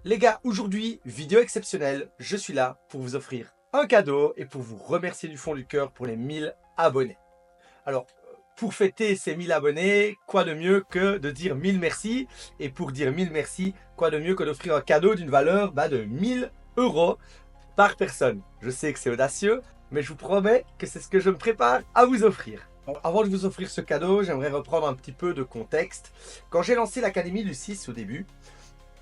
Les gars, aujourd'hui, vidéo exceptionnelle, je suis là pour vous offrir un cadeau et pour vous remercier du fond du cœur pour les 1000 abonnés. Alors, pour fêter ces 1000 abonnés, quoi de mieux que de dire 1000 merci? Et pour dire 1000 merci, quoi de mieux que d'offrir un cadeau d'une valeur de 1000 € par personne? Je sais que c'est audacieux, mais je vous promets que c'est ce que je me prépare à vous offrir. Avant de vous offrir ce cadeau, j'aimerais reprendre un petit peu de contexte. Quand j'ai lancé l'Académie du 6 au début,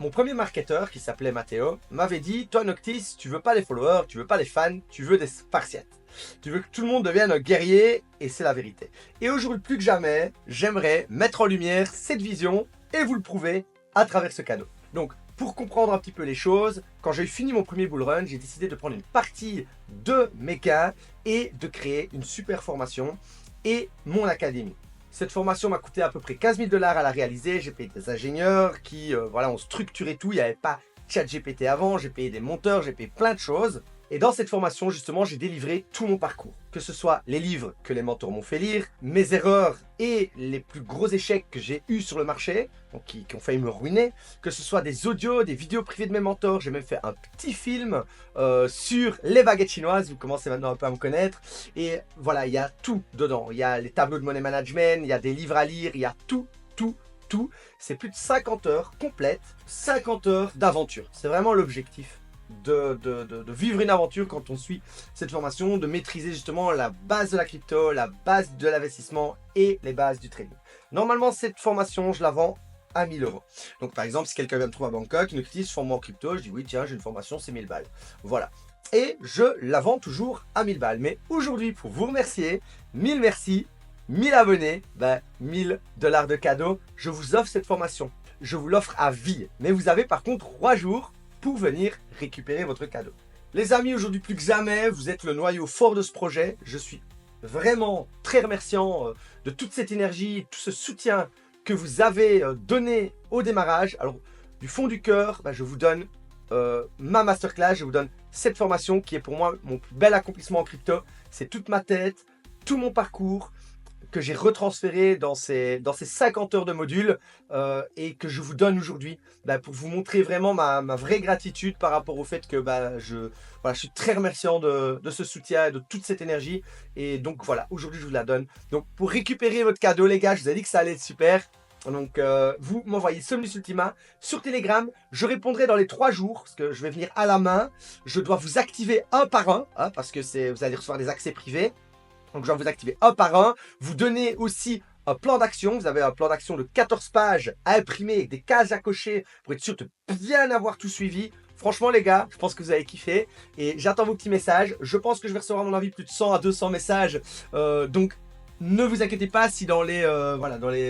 mon premier marketeur, qui s'appelait Matteo, m'avait dit « Toi Noctis, tu veux pas les followers, tu veux pas les fans, tu veux des Spartiates. Tu veux que tout le monde devienne un guerrier, et c'est la vérité. » Et aujourd'hui, plus que jamais, j'aimerais mettre en lumière cette vision et vous le prouver à travers ce cadeau. Donc, pour comprendre un petit peu les choses, quand j'ai fini mon premier bull run, j'ai décidé de prendre une partie de mes gains et de créer une super formation et mon académie. Cette formation m'a coûté à peu près 15 000 $ à la réaliser. J'ai payé des ingénieurs qui ont structuré tout. Il n'y avait pas ChatGPT avant. J'ai payé des monteurs, j'ai payé plein de choses. Et dans cette formation, justement, j'ai délivré tout mon parcours. Que ce soit les livres que les mentors m'ont fait lire, mes erreurs et les plus gros échecs que j'ai eus sur le marché, donc qui ont failli me ruiner, que ce soit des audios, des vidéos privées de mes mentors. J'ai même fait un petit film sur les baguettes chinoises. Vous commencez maintenant un peu à me connaître. Et voilà, il y a tout dedans. Il y a les tableaux de money management, il y a des livres à lire, il y a tout. C'est plus de 50 heures complètes, 50 heures d'aventure. C'est vraiment l'objectif. De vivre une aventure quand on suit cette formation, de maîtriser justement la base de la crypto, la base de l'investissement et les bases du trading. Normalement, cette formation, je la vends à 1000 €. Donc par exemple, si quelqu'un vient me trouver à Bangkok, il me dit « Je forme en crypto », je dis « Oui, tiens, j'ai une formation, c'est 1000 balles. » Voilà. Et je la vends toujours à 1000 balles. Mais aujourd'hui, pour vous remercier, 1000 merci, 1000 abonnés, 1000 $ de cadeau, je vous offre cette formation. Je vous l'offre à vie. Mais vous avez par contre 3 jours pour venir récupérer votre cadeau. Les amis, aujourd'hui plus que jamais, vous êtes le noyau fort de ce projet. Je suis vraiment très remerciant de toute cette énergie, tout ce soutien que vous avez donné au démarrage. Alors, du fond du cœur, je vous donne ma masterclass, je vous donne cette formation qui est pour moi mon plus bel accomplissement en crypto. C'est toute ma tête, tout mon parcours que j'ai retransféré dans ces 50 heures de modules et que je vous donne aujourd'hui pour vous montrer vraiment ma vraie gratitude par rapport au fait que je suis très remerciant de ce soutien et de toute cette énergie. Et donc voilà, aujourd'hui je vous la donne. Donc pour récupérer votre cadeau les gars, je vous ai dit que ça allait être super. Donc vous m'envoyez Somnus Ultima sur Telegram, je répondrai dans les 3 jours parce que je vais venir à la main. Je dois vous activer un par un parce que vous allez recevoir des accès privés. Donc je vais vous activer un par un, vous donnez aussi un plan d'action, vous avez un plan d'action de 14 pages à imprimer avec des cases à cocher pour être sûr de bien avoir tout suivi. Franchement les gars, je pense que vous avez kiffé et j'attends vos petits messages. Je pense que je vais recevoir à mon avis plus de 100 à 200 messages, donc ne vous inquiétez pas si dans les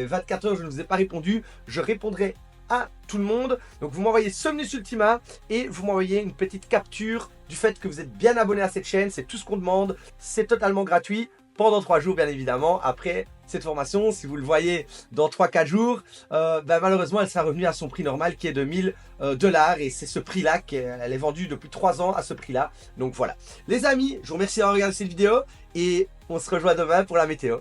24 heures je ne vous ai pas répondu, je répondrai à tout le monde. Donc vous m'envoyez Somnus Ultima et vous m'envoyez une petite capture du fait que vous êtes bien abonné à cette chaîne. C'est tout ce qu'on demande, c'est totalement gratuit pendant 3 jours bien évidemment. Après cette formation, si vous le voyez dans 3-4 jours, malheureusement elle sera revenue à son prix normal qui est de 1000 $ et c'est ce prix là qu'elle est vendue depuis 3 ans à ce prix là. Donc voilà les amis, je vous remercie d'avoir regardé cette vidéo et on se rejoint demain pour la météo.